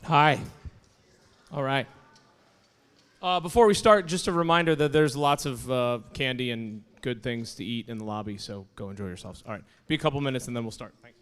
Hi. All right. Before we start, just a reminder that there's lots of candy and good things to eat in the lobby, so go enjoy yourselves. All right. Be a couple minutes and then we'll start. Thanks.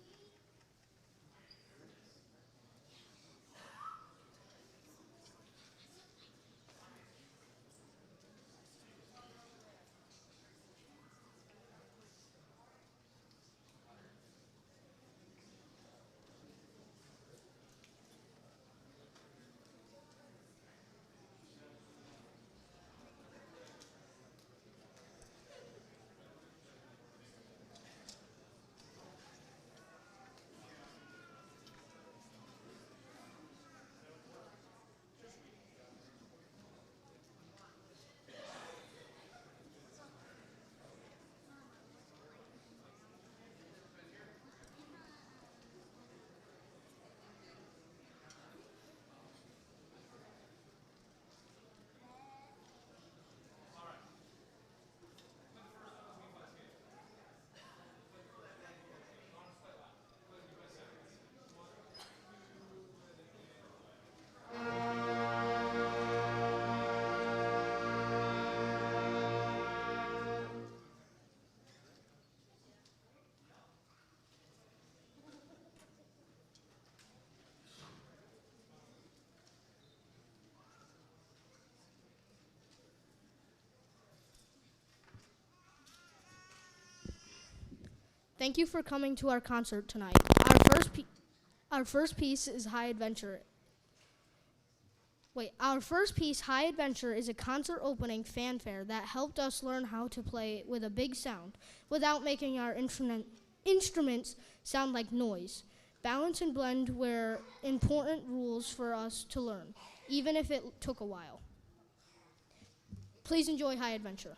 Thank you for coming to our concert tonight. Our first piece is High Adventure. Our first piece, High Adventure, is a concert opening fanfare that helped us learn how to play with a big sound without making our instruments sound like noise. Balance and blend were important rules for us to learn, even if it took a while. Please enjoy High Adventure.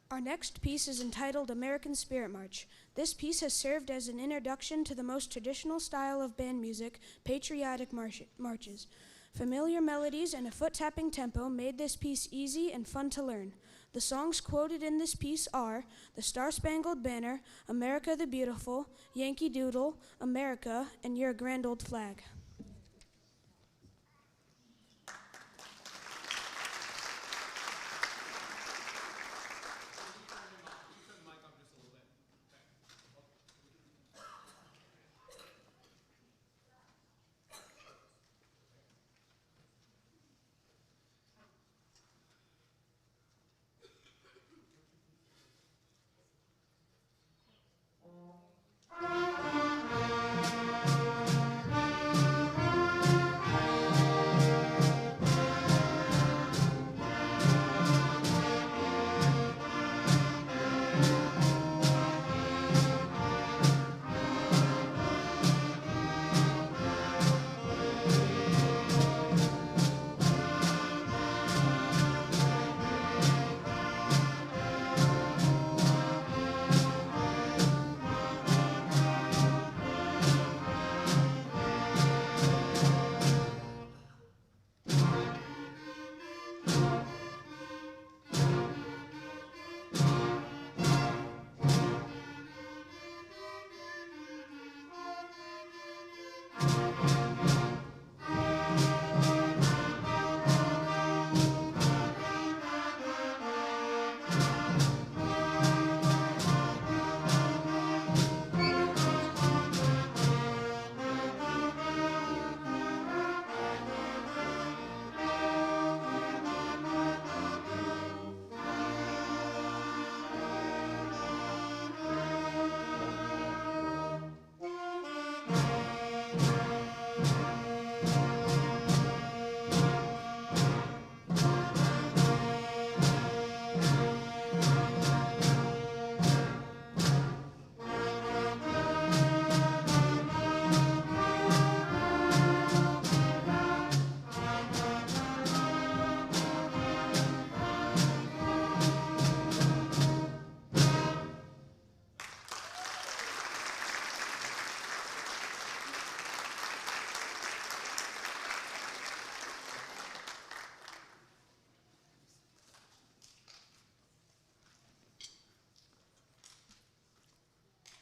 Our next piece is entitled American Spirit March. This piece has served as an introduction to the most traditional style of band music, patriotic marches. Familiar melodies and a foot-tapping tempo made this piece easy and fun to learn. The songs quoted in this piece are The Star-Spangled Banner, America the Beautiful, Yankee Doodle, America, and Your Grand Old Flag.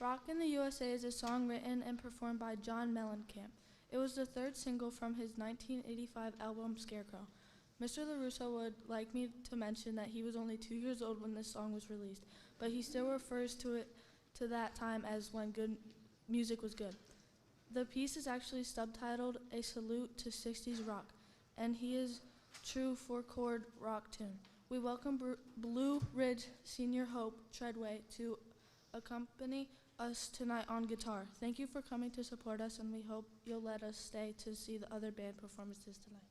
Rock in the USA is a song written and performed by John Mellencamp. It was the third single from his 1985 album Scarecrow. Mr. LaRusso would like me to mention that he was only 2 years old when this song was released, but he still refers to it to that time as when good music was good. The piece is actually subtitled A Salute to 60s Rock, and he is true 4-chord rock tune. We welcome Blue Ridge Senior Hope Treadway to accompany us tonight on guitar. Thank you for coming to support us, and we hope you'll let us stay to see the other band performances tonight.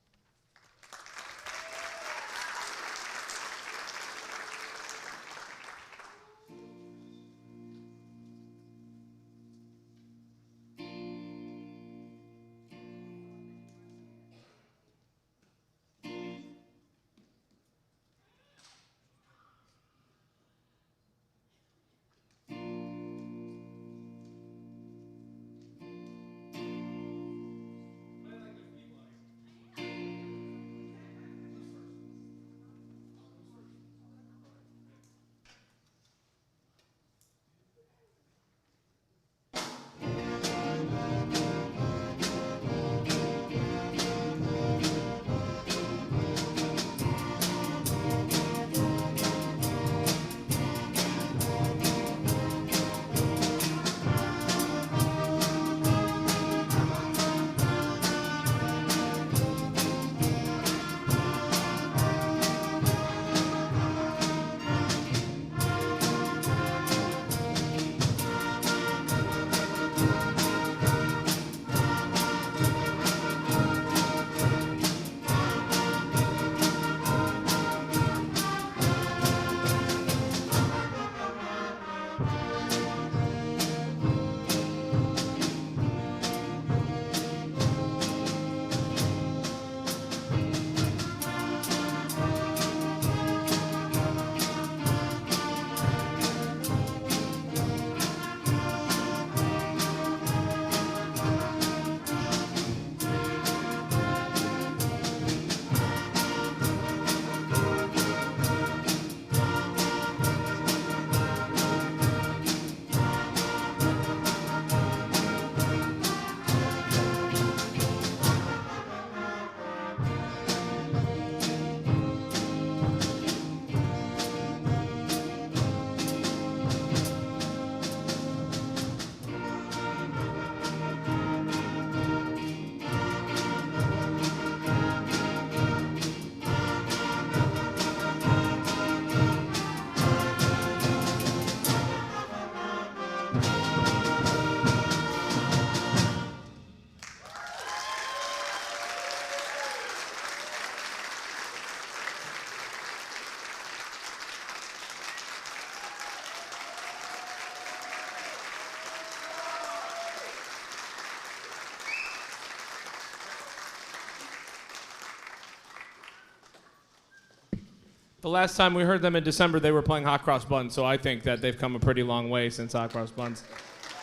The last time we heard them in December, they were playing Hot Cross Buns, so I think that they've come a pretty long way since Hot Cross Buns.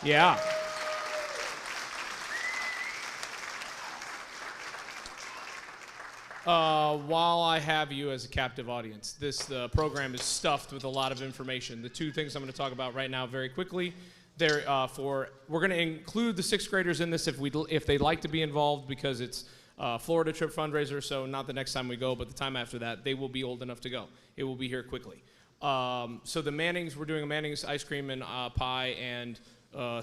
Yeah. While I have you as a captive audience, this program is stuffed with a lot of information. The two things I'm going to talk about right now very quickly, we're going to include the sixth graders in this if they'd like to be involved, because it's Florida trip fundraiser, so not the next time we go, but the time after that, they will be old enough to go. It will be here quickly. So the Mannings, we're doing a Mannings ice cream and pie and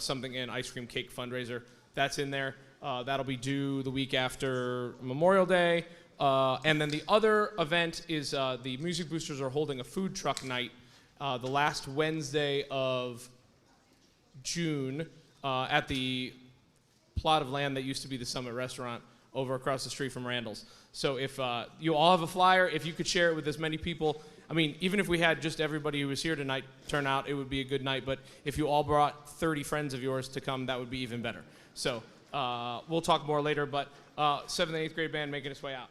something in ice cream cake fundraiser. That's in there. That'll be due the week after Memorial Day. And then the other event is the Music Boosters are holding a food truck night the last Wednesday of June at the plot of land that used to be the Summit Restaurant over across the street from Randall's. So if you all have a flyer, if you could share it with as many people, I mean, even if we had just everybody who was here tonight turn out, it would be a good night. But if you all brought 30 friends of yours to come, that would be even better. So we'll talk more later, but 7th and 8th grade band making its way out.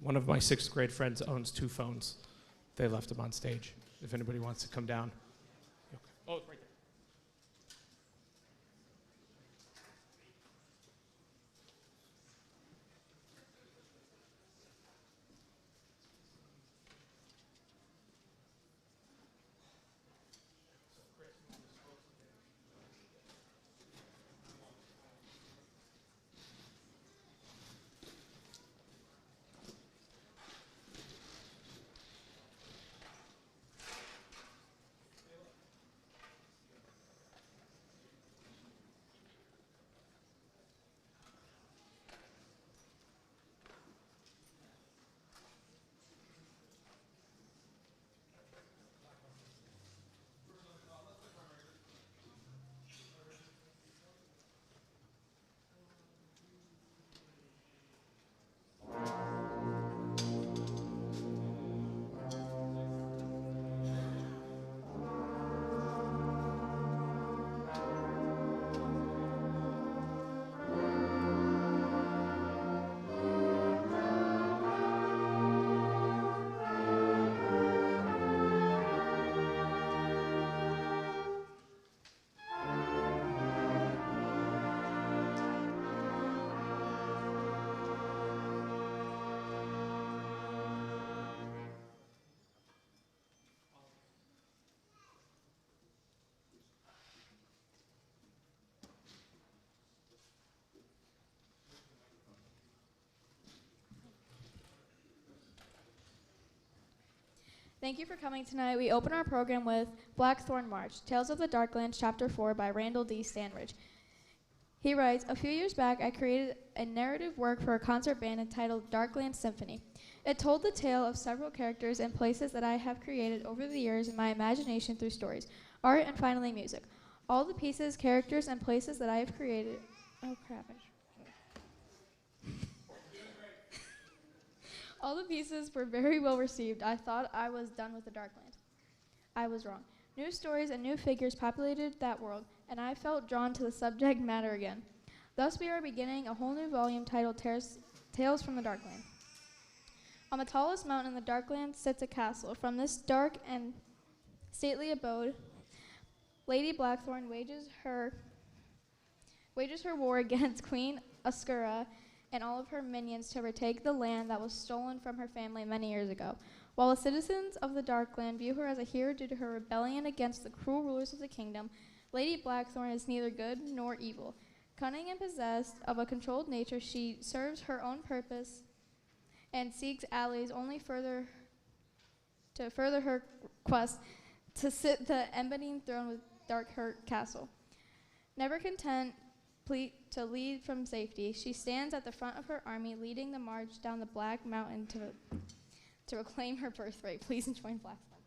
One of my 6th grade friends owns 2 phones. They left them on stage. If anybody wants to come down. Okay. Oh, it's right there. Thank you for coming tonight. We open our program with Blackthorn March, Tales of the Darklands, Chapter 4 by Randall D. Sandridge. He writes, a few years back, I created a narrative work for a concert band entitled Darkland Symphony. It told the tale of several characters and places that I have created over the years in my imagination through stories, art, and finally music. All the pieces, characters, and places that I have created... Oh, crap. All the pieces were very well received. I thought I was done with the Darkland. I was wrong. New stories and new figures populated that world, and I felt drawn to the subject matter again. Thus we are beginning a whole new volume titled Tales from the Darkland. On the tallest mountain in the Darkland sits a castle. From this dark and stately abode, Lady Blackthorn wages her war against Queen Oscura and all of her minions to retake the land that was stolen from her family many years ago. While the citizens of the Darkland view her as a hero due to her rebellion against the cruel rulers of the kingdom, Lady Blackthorn is neither good nor evil. Cunning and possessed of a controlled nature, she serves her own purpose and seeks allies only to further her quest to sit the ebony throne with Darkhurt Castle. Never content to lead from safety, she stands at the front of her army, leading the march down the Black Mountain to reclaim her birthright. Please join Blackthorn.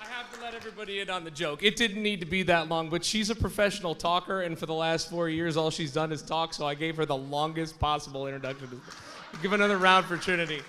I have to let everybody in on the joke. It didn't need to be that long, but she's a professional talker, and for the last 4 years, all she's done is talk, so I gave her the longest possible introduction. Give another round for Trinity.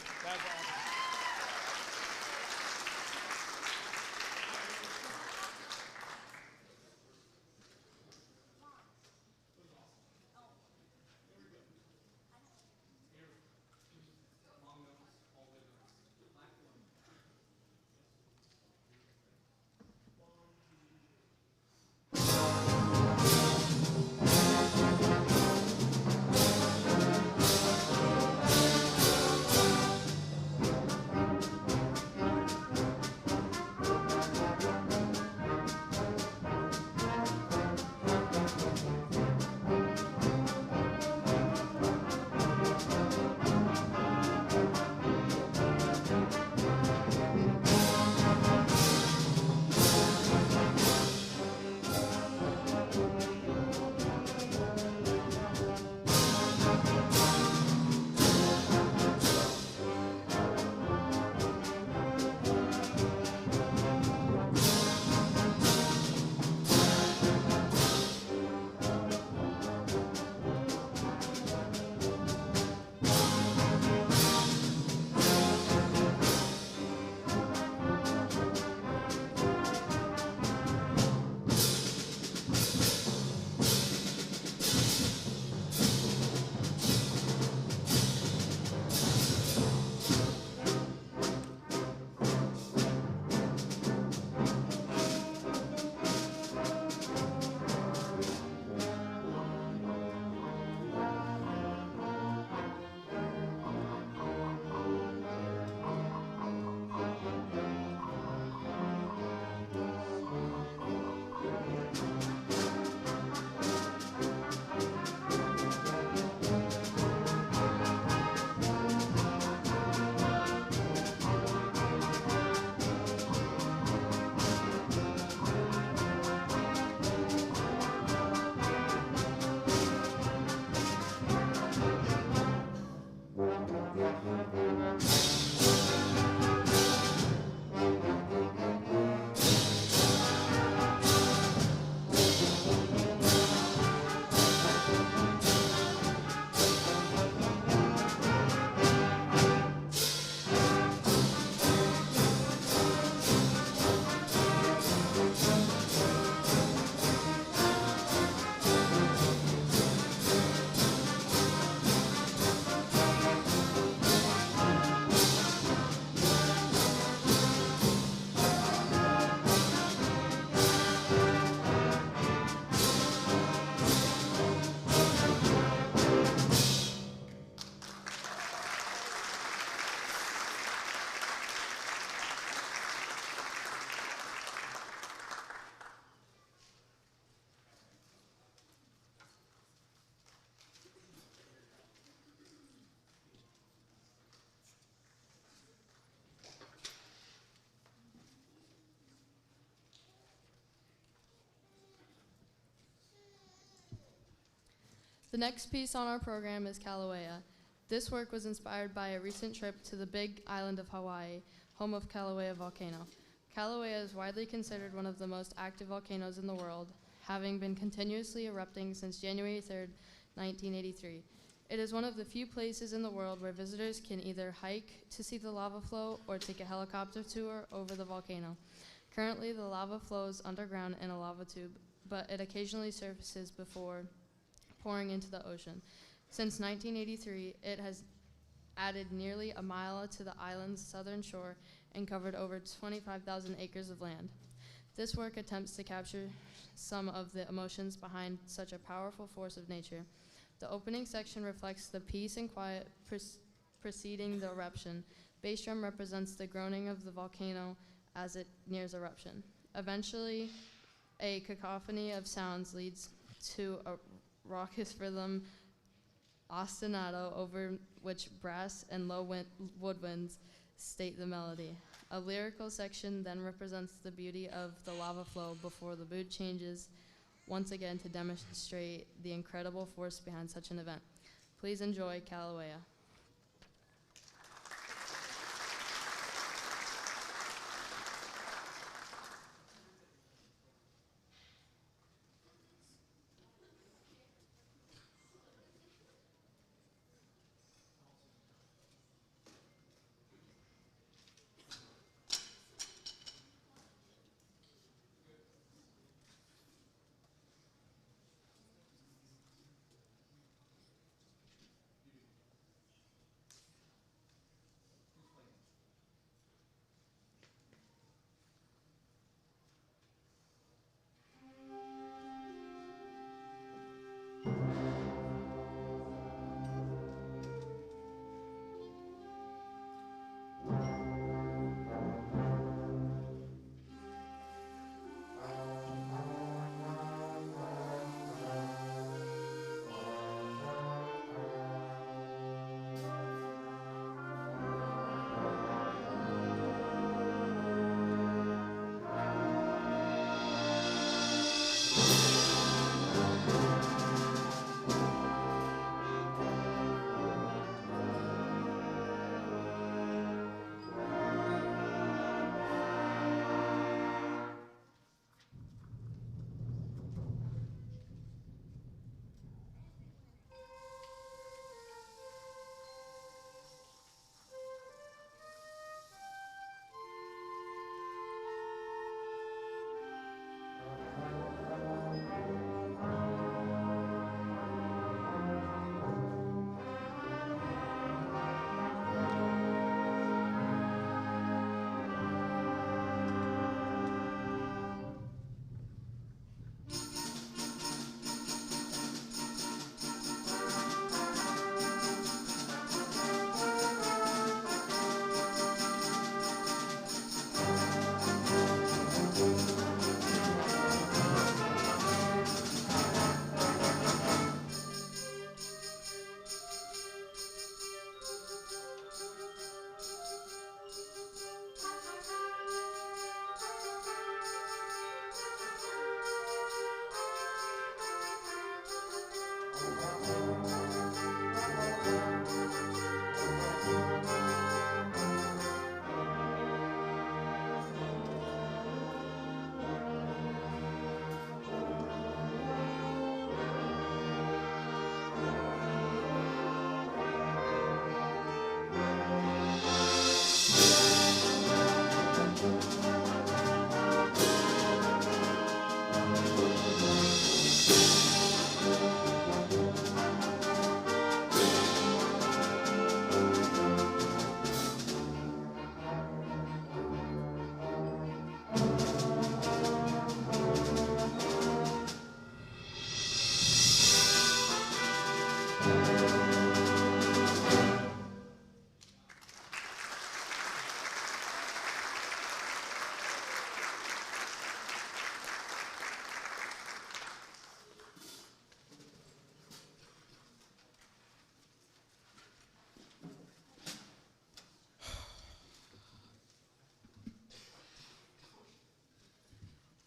The next piece on our program is Kilauea. This work was inspired by a recent trip to the big island of Hawaii, home of Kilauea volcano. Kilauea is widely considered one of the most active volcanoes in the world, having been continuously erupting since January 3rd, 1983. It is one of the few places in the world where visitors can either hike to see the lava flow or take a helicopter tour over the volcano. Currently, the lava flows underground in a lava tube, but it occasionally surfaces before pouring into the ocean. Since 1983, it has added nearly a mile to the island's southern shore and covered over 25,000 acres of land. This work attempts to capture some of the emotions behind such a powerful force of nature. The opening section reflects the peace and quiet preceding the eruption. Bass drum represents the groaning of the volcano as it nears eruption. Eventually, a cacophony of sounds leads to a raucous rhythm ostinato over which brass and low woodwinds state the melody. A lyrical section then represents the beauty of the lava flow before the mood changes once again to demonstrate the incredible force behind such an event. Please enjoy Kilauea.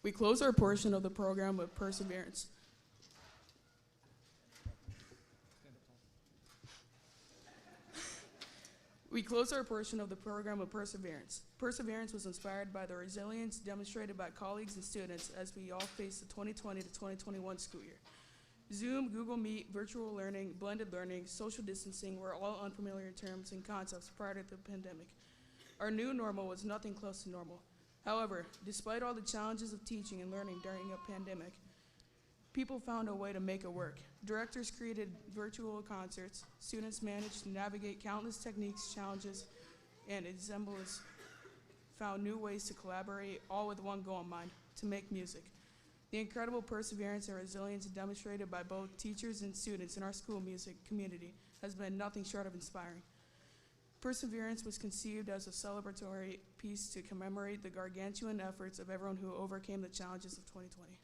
We close our portion of the program with Perseverance. We close our portion of the program with Perseverance. Perseverance was inspired by the resilience demonstrated by colleagues and students as we all face the 2020 to 2021 school year. Zoom, Google Meet, virtual learning, blended learning, social distancing were all unfamiliar terms and concepts prior to the pandemic. Our new normal was nothing close to normal. However, despite all the challenges of teaching and learning during a pandemic, people found a way to make it work. Directors created virtual concerts, students managed to navigate countless techniques, challenges, and assemblies found new ways to collaborate, all with one goal in mind, to make music. The incredible perseverance and resilience demonstrated by both teachers and students in our school music community has been nothing short of inspiring. Perseverance was conceived as a celebratory piece to commemorate the gargantuan efforts of everyone who overcame the challenges of 2020.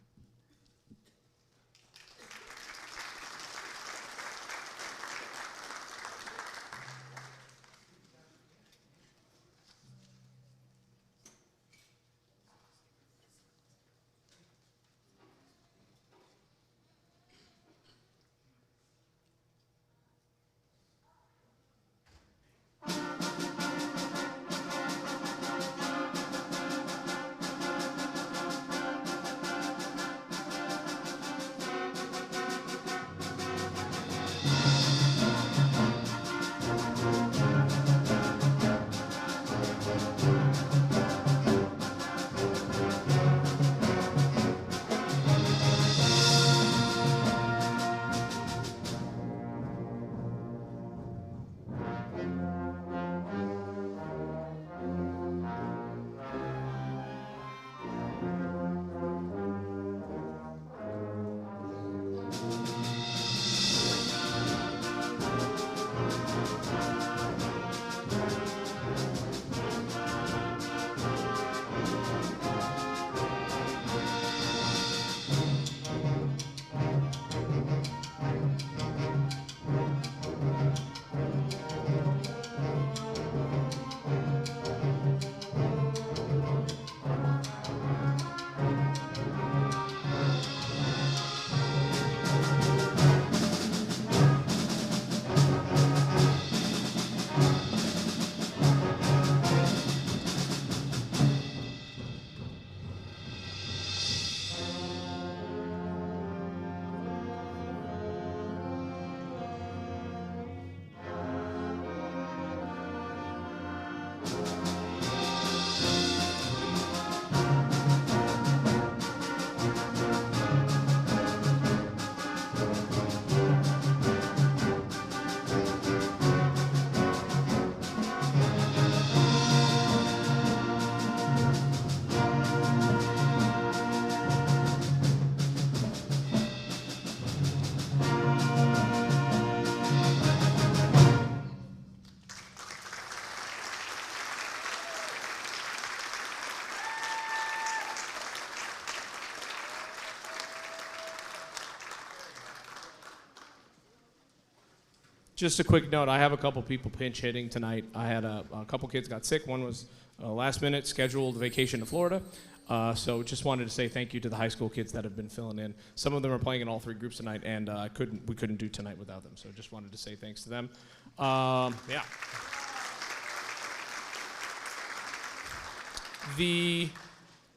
Just a quick note, I have a couple people pinch hitting tonight. I had a couple kids got sick. One was last minute scheduled vacation to Florida. So just wanted to say thank you to the high school kids that have been filling in. Some of them are playing in all three groups tonight, and we couldn't do tonight without them. So just wanted to say thanks to them. Yeah. The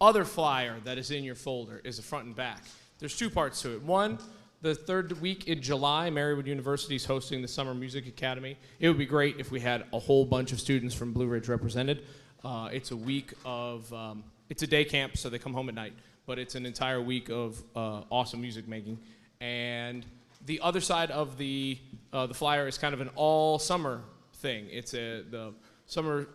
other flyer that is in your folder is the front and back. There's two parts to it. One, the third week in July, Marywood University is hosting the Summer Music Academy. It would be great if we had a whole bunch of students from Blue Ridge represented. It's a week of, it's a day camp, so they come home at night, but it's an entire week of awesome music making. And the other side of the flyer is kind of an all summer thing. It's the summer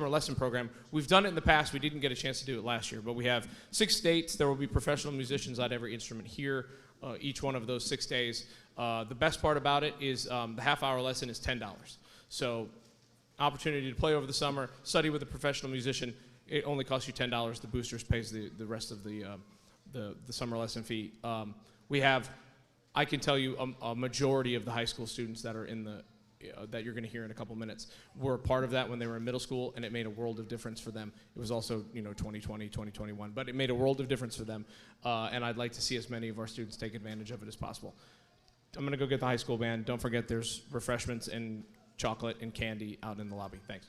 lesson program. We've done it in the past. We didn't get a chance to do it last year, but we have 6 states. There will be professional musicians on every instrument here. Each one of those 6 days. The best part about it is the half-hour lesson is $10. So opportunity to play over the summer, study with a professional musician. It only costs you $10. The boosters pays the rest of the summer lesson fee. We have, I can tell you, a majority of the high school students that are in the that you're going to hear in a couple minutes were part of that when they were in middle school, and it made a world of difference for them. It was also 2020, 2021, but it made a world of difference for them, and I'd like to see as many of our students take advantage of it as possible. I'm going to go get the high school band. Don't forget there's refreshments and chocolate and candy out in the lobby. Thanks.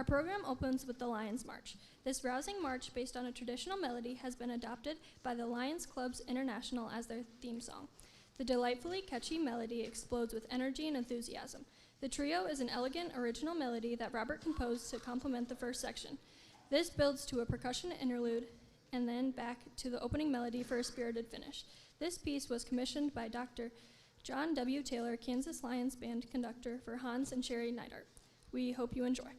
Our program opens with the Lions March. This rousing march, based on a traditional melody, has been adopted by the Lions Clubs International as their theme song. The delightfully catchy melody explodes with energy and enthusiasm. The trio is an elegant, original melody that Robert composed to complement the first section. This builds to a percussion interlude and then back to the opening melody for a spirited finish. This piece was commissioned by Dr. John W. Taylor, Kansas Lions Band conductor, for Hans and Sherry Neidhart. We hope you enjoy.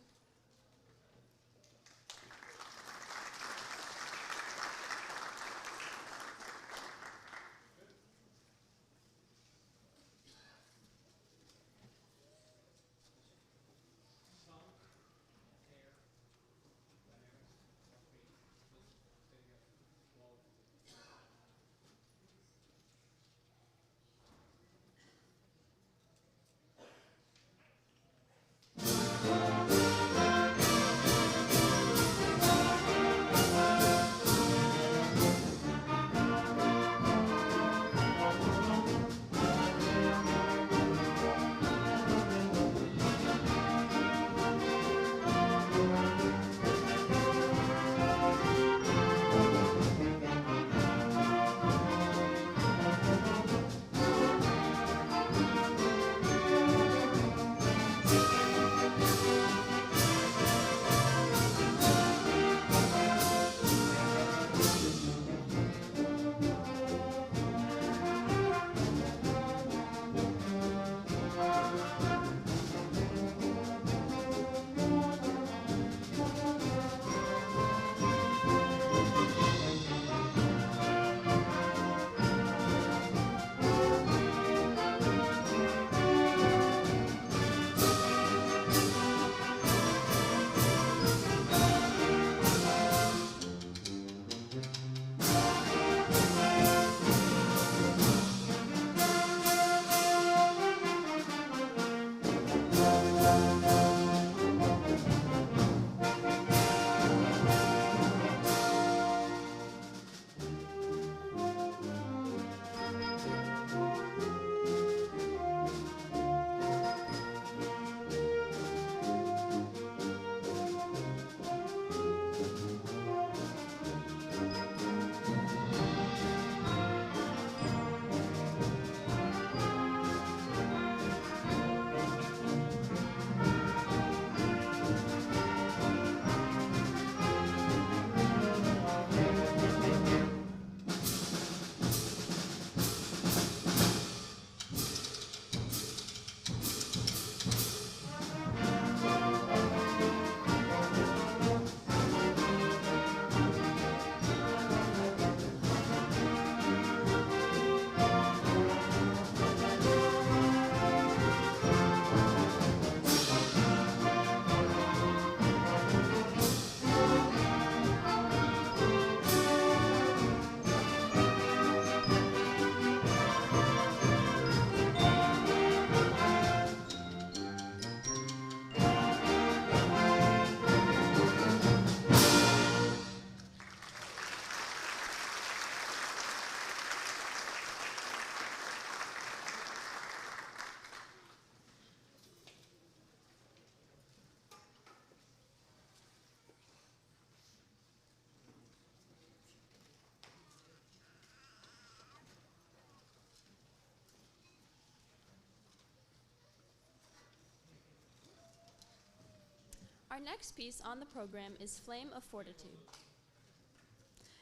Our next piece on the program is Flame of Fortitude.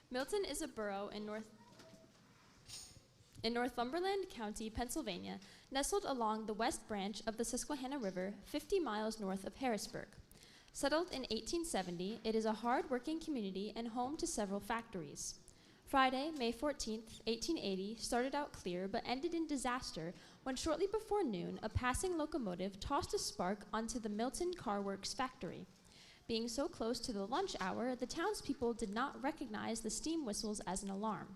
Milton is a borough in Northumberland County, Pennsylvania, nestled along the west branch of the Susquehanna River, 50 miles north of Harrisburg. Settled in 1870, it is a hard-working community and home to several factories. Friday, May 14, 1880, started out clear but ended in disaster when shortly before noon, a passing locomotive tossed a spark onto the Milton Car Works factory. Being so close to the lunch hour, the townspeople did not recognize the steam whistles as an alarm.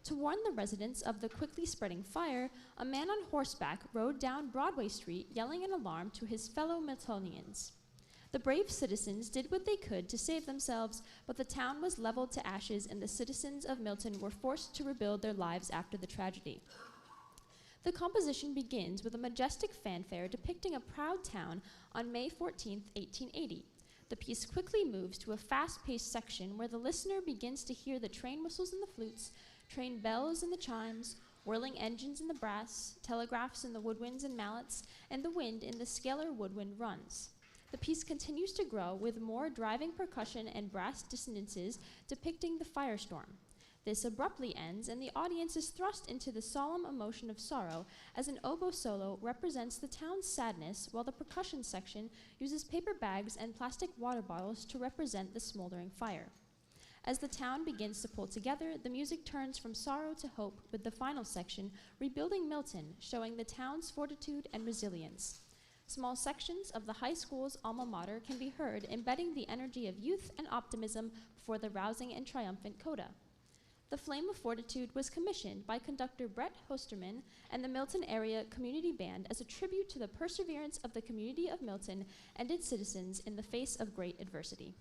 To warn the residents of the quickly spreading fire, a man on horseback rode down Broadway Street yelling an alarm to his fellow Miltonians. The brave citizens did what they could to save themselves, but the town was leveled to ashes and the citizens of Milton were forced to rebuild their lives after the tragedy. The composition begins with a majestic fanfare depicting a proud town on May 14, 1880. The piece quickly moves to a fast-paced section where the listener begins to hear the train whistles and the flutes, train bells and the chimes, whirling engines in the brass, telegraphs in the woodwinds and mallets, and the wind in the scalar woodwind runs. The piece continues to grow with more driving percussion and brass dissonances depicting the firestorm. This abruptly ends, and the audience is thrust into the solemn emotion of sorrow as an oboe solo represents the town's sadness, while the percussion section uses paper bags and plastic water bottles to represent the smoldering fire. As the town begins to pull together, the music turns from sorrow to hope, with the final section rebuilding Milton, showing the town's fortitude and resilience. Small sections of the high school's alma mater can be heard embedding the energy of youth and optimism before the rousing and triumphant coda. The Flame of Fortitude was commissioned by conductor Brett Hosterman and the Milton Area Community Band as a tribute to the perseverance of the community of Milton and its citizens in the face of great adversity.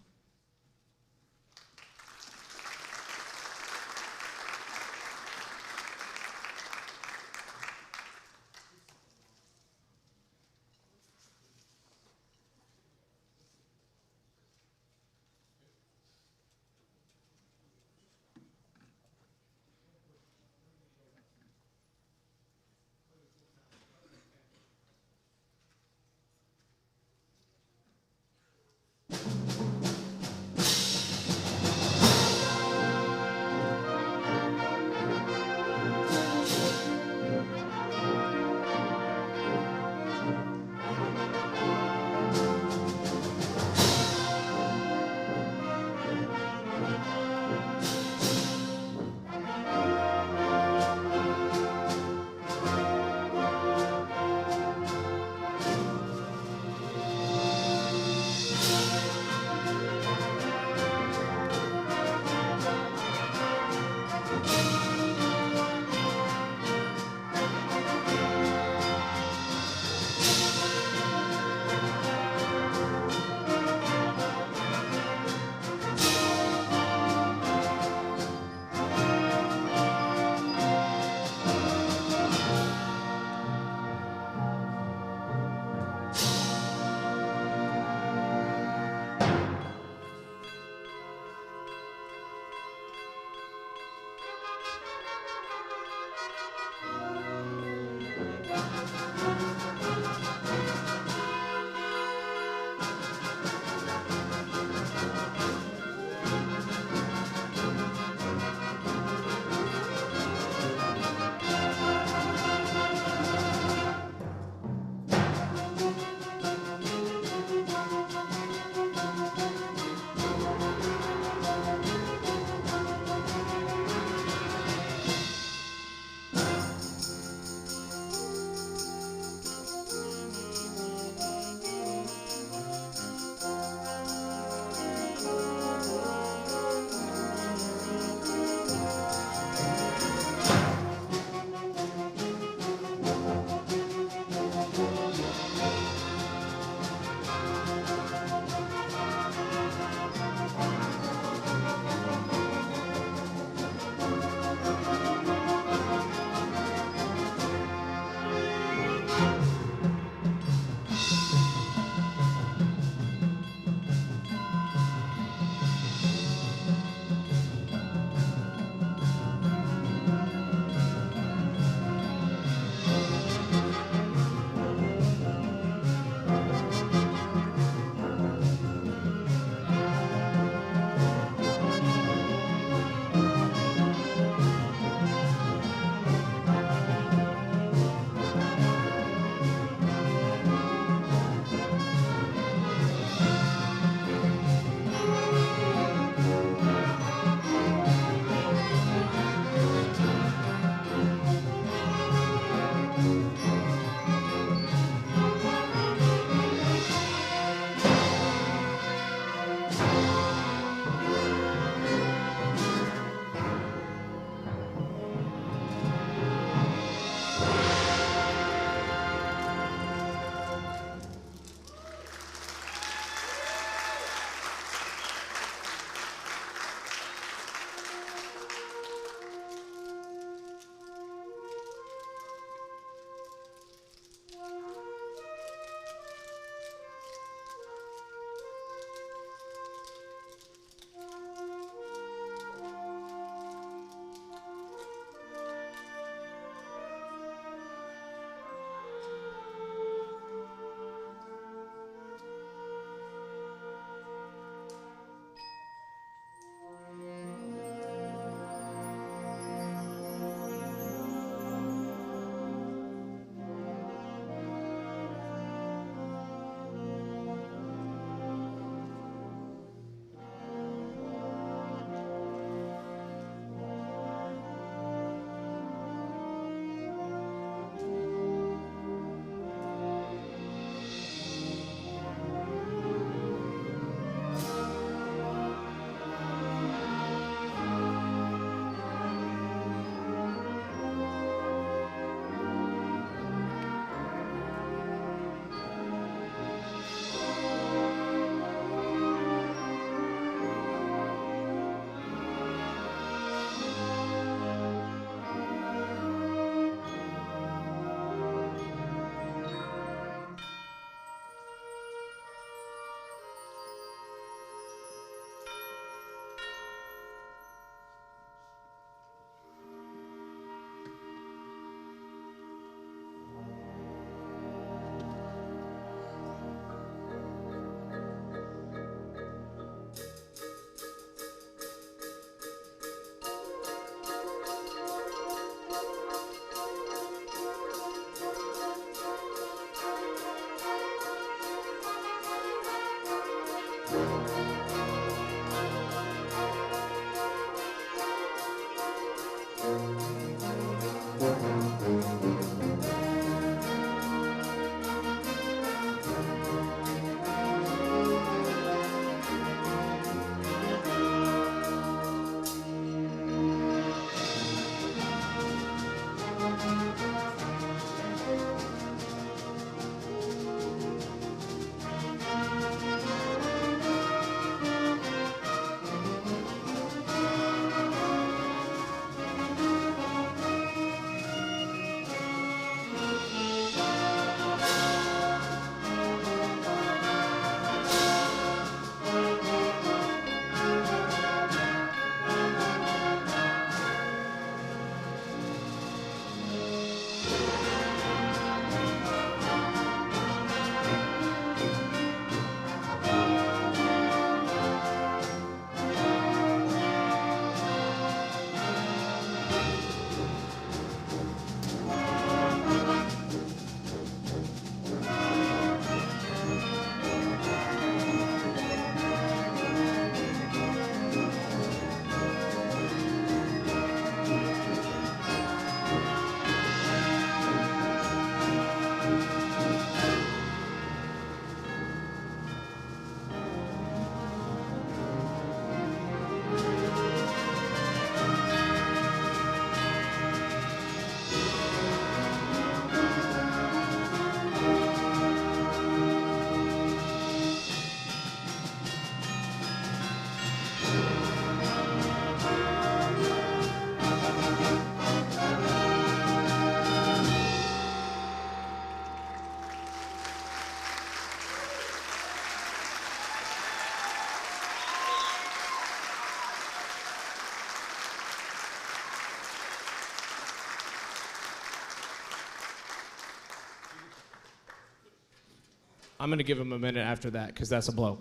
I'm going to give them a minute after that because that's a blow.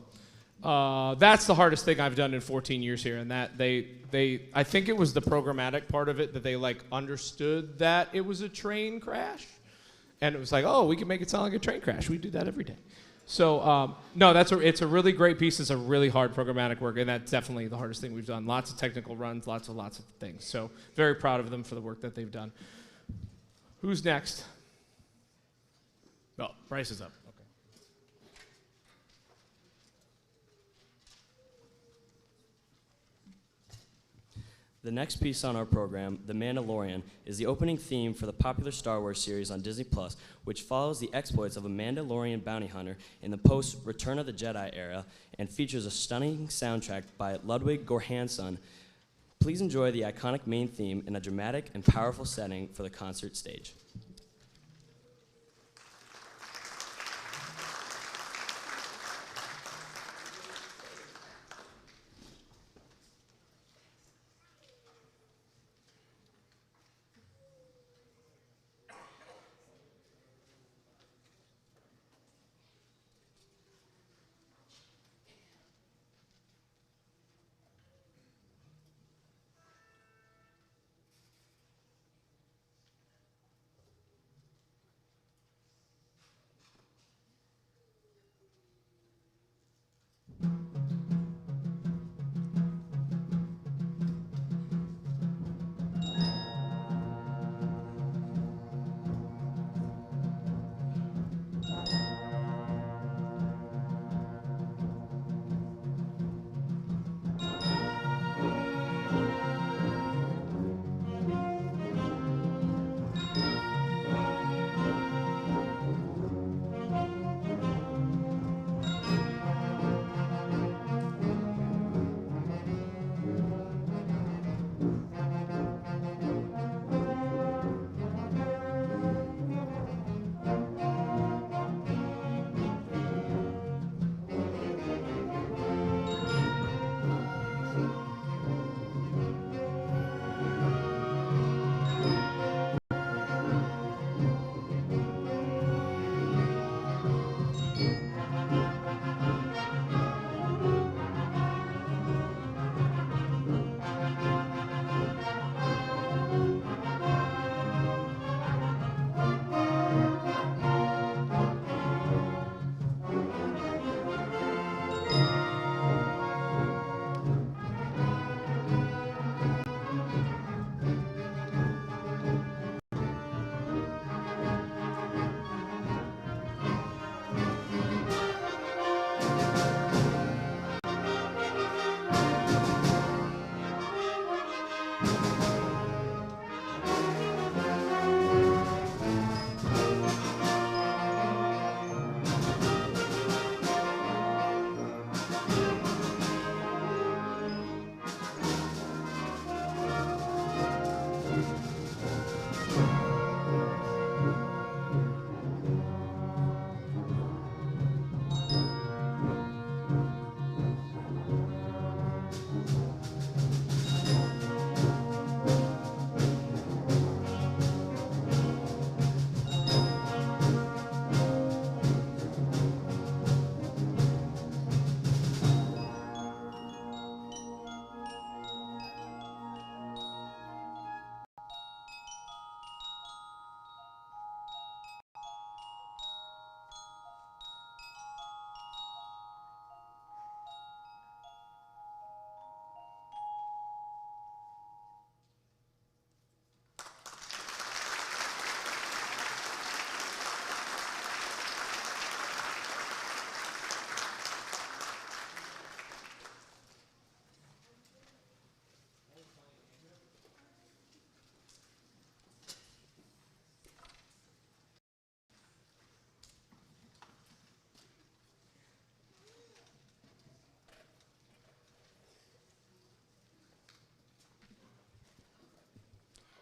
That's the hardest thing I've done in 14 years here, and that I think it was the programmatic part of it that they like understood that it was a train crash, and it was like, oh, we can make it sound like a train crash. We do that every day. So no, it's a really great piece. It's a really hard programmatic work, and that's definitely the hardest thing we've done. Lots of technical runs, lots of things. So very proud of them for the work that they've done. Who's next? Oh, Bryce is up. Okay. The next piece on our program, The Mandalorian, is the opening theme for the popular Star Wars series on Disney+, which follows the exploits of a Mandalorian bounty hunter in the post-Return of the Jedi era and features a stunning soundtrack by Ludwig Göransson. Please enjoy the iconic main theme in a dramatic and powerful setting for the concert stage.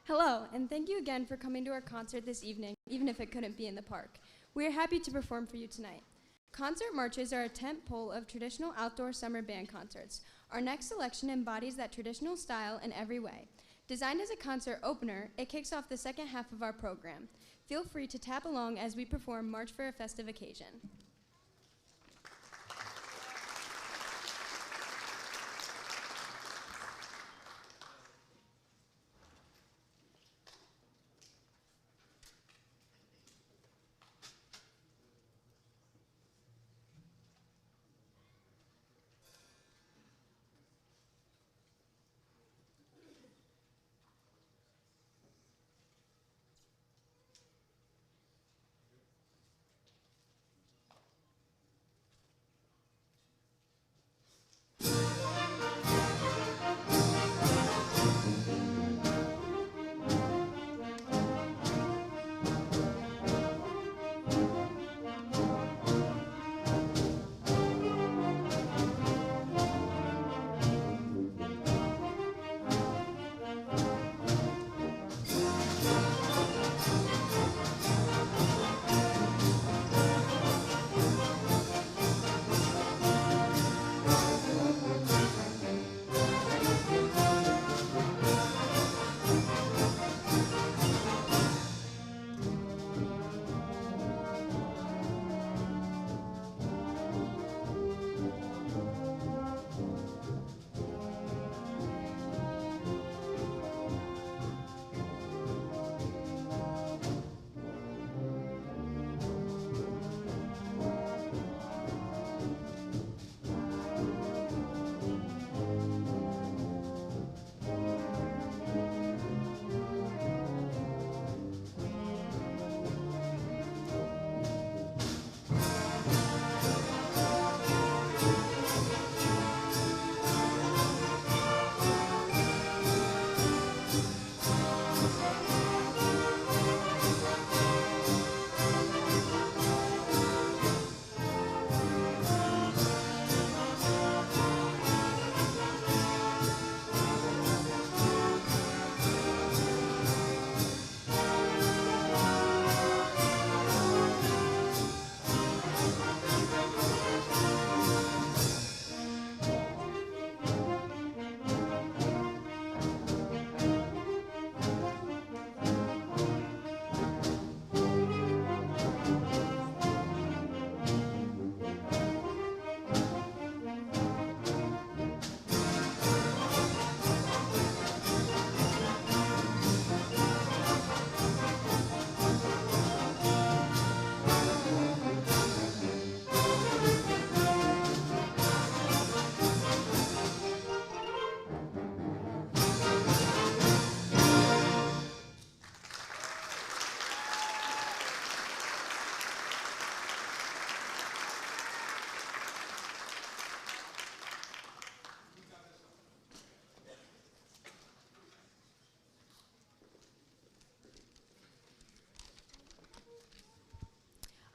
Hello, and thank you again for coming to our concert this evening, even if it couldn't be in the park. We are happy to perform for you tonight. Concert marches are a tent pole of traditional outdoor summer band concerts. Our next selection embodies that traditional style in every way. Designed as a concert opener, it kicks off the second half of our program. Feel free to tap along as we perform March for a Festive Occasion.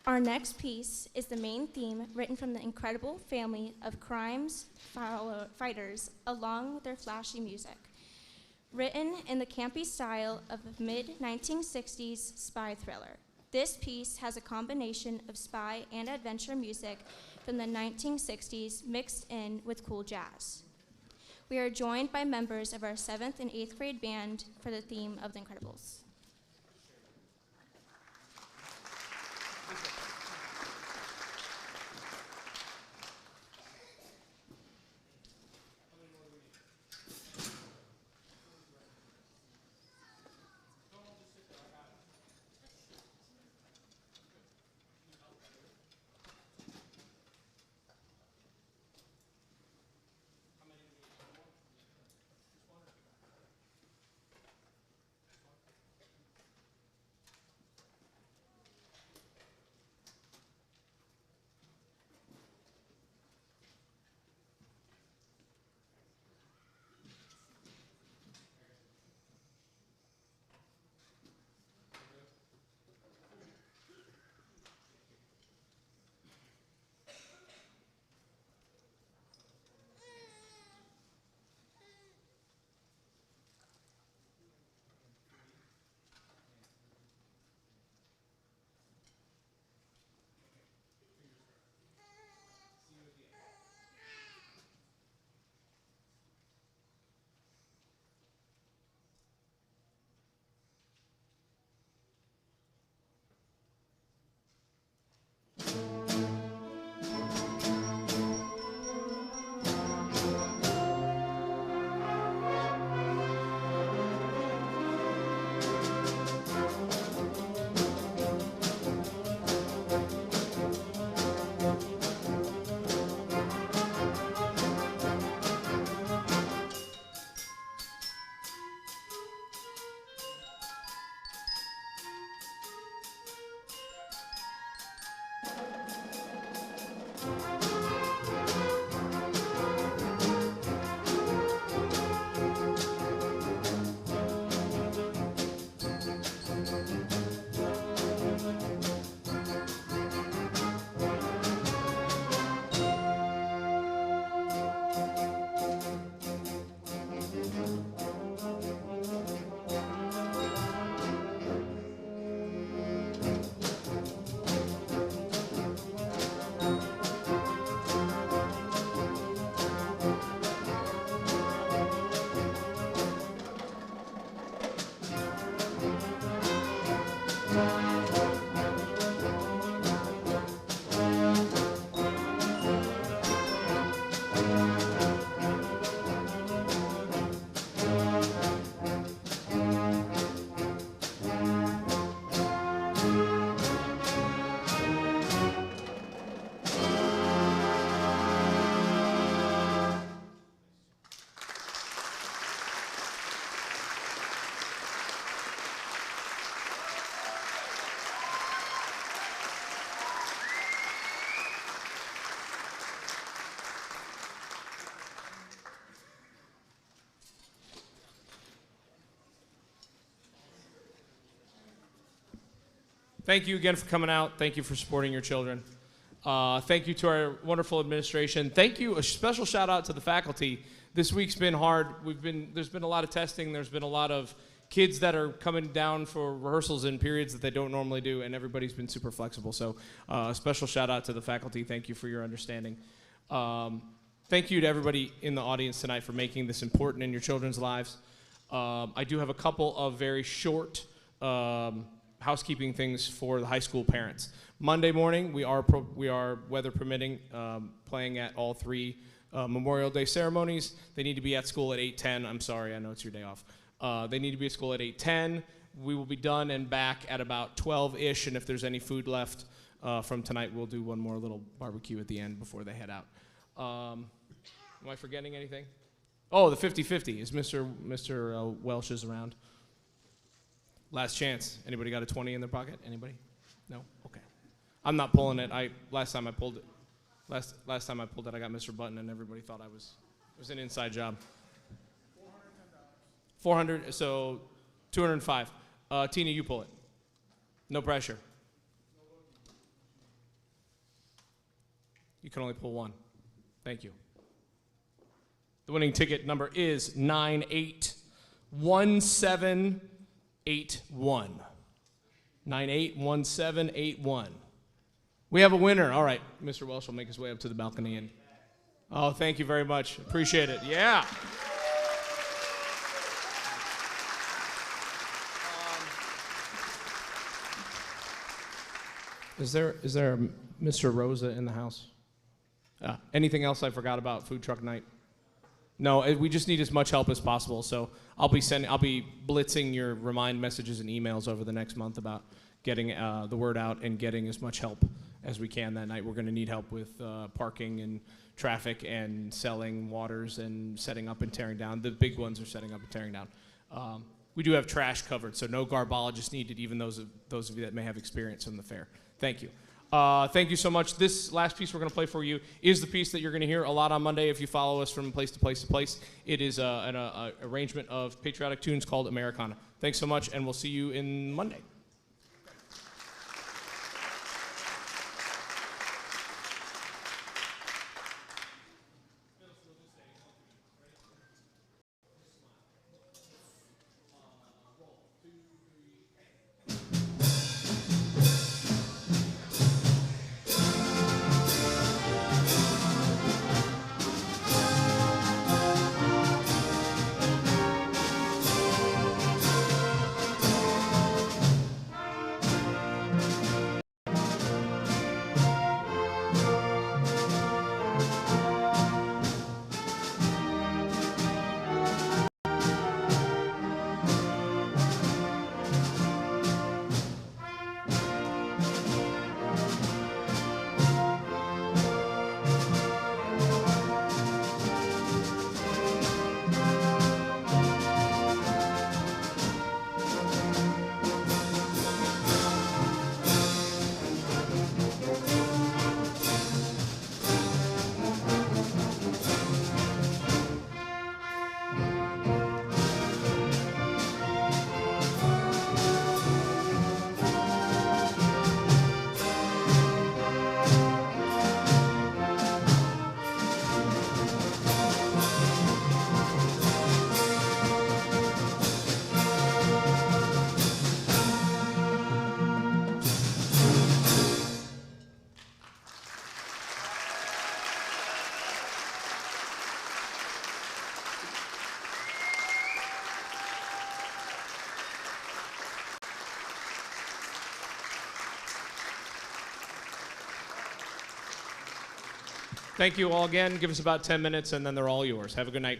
Our next piece is the main theme written from the incredible family of crimes fighters along with their flashy music. Written in the campy style of a mid-1960s spy thriller, this piece has a combination of spy and adventure music from the 1960s mixed in with cool jazz. We are joined by members of our 7th and 8th grade band for the theme of The Incredibles. Thank you again for coming out. Thank you for supporting your children. Thank you to our wonderful administration. Thank you. A special shout out to the faculty. This week's been hard. There's been a lot of testing. There's been a lot of kids that are coming down for rehearsals in periods that they don't normally do, and everybody's been super flexible. So a special shout out to the faculty. Thank you for your understanding. Thank you to everybody in the audience tonight for making this important in your children's lives. I do have a couple of very short housekeeping things for the high school parents. Monday morning, we are weather permitting, playing at all three Memorial Day ceremonies. They need to be at school at 8:10. I'm sorry, I know it's your day off. They need to be at school at 8:10. We will be done and back at about 12-ish, and if there's any food left from tonight, we'll do one more little barbecue at the end before they head out. Am I forgetting anything? Oh, the 50-50. Is Mr. Welsh is around? Last chance. Anybody got a 20 in their pocket? Anybody? No? Okay. I'm not pulling it. Last time I pulled it, I got Mr. Button, and everybody thought it was an inside job. $400, so $205. Tina, you pull it. No pressure. You can only pull one. Thank you. The winning ticket number is 981781. 981781. We have a winner. All right, Mr. Welsh will make his way up to the balcony. And oh, thank you very much. Appreciate it. Yeah. Is there a Mr. Rosa in the house? Anything else I forgot about food truck night? No, we just need as much help as possible. So I'll be blitzing your remind messages and emails over the next month about getting the word out and getting as much help as we can that night. We're going to need help with parking and traffic and selling waters and setting up and tearing down. The big ones are setting up and tearing down. We do have trash covered, so no garbologists needed, even those of you that may have experience from the fair. Thank you. Thank you so much. This last piece we're going to play for you is the piece that you're going to hear a lot on Monday if you follow us from place to place to place. It is an arrangement of patriotic tunes called Americana. Thanks so much, and we'll see you in Monday. Thank you all again. Give us about 10 minutes, and then they're all yours. Have a good night.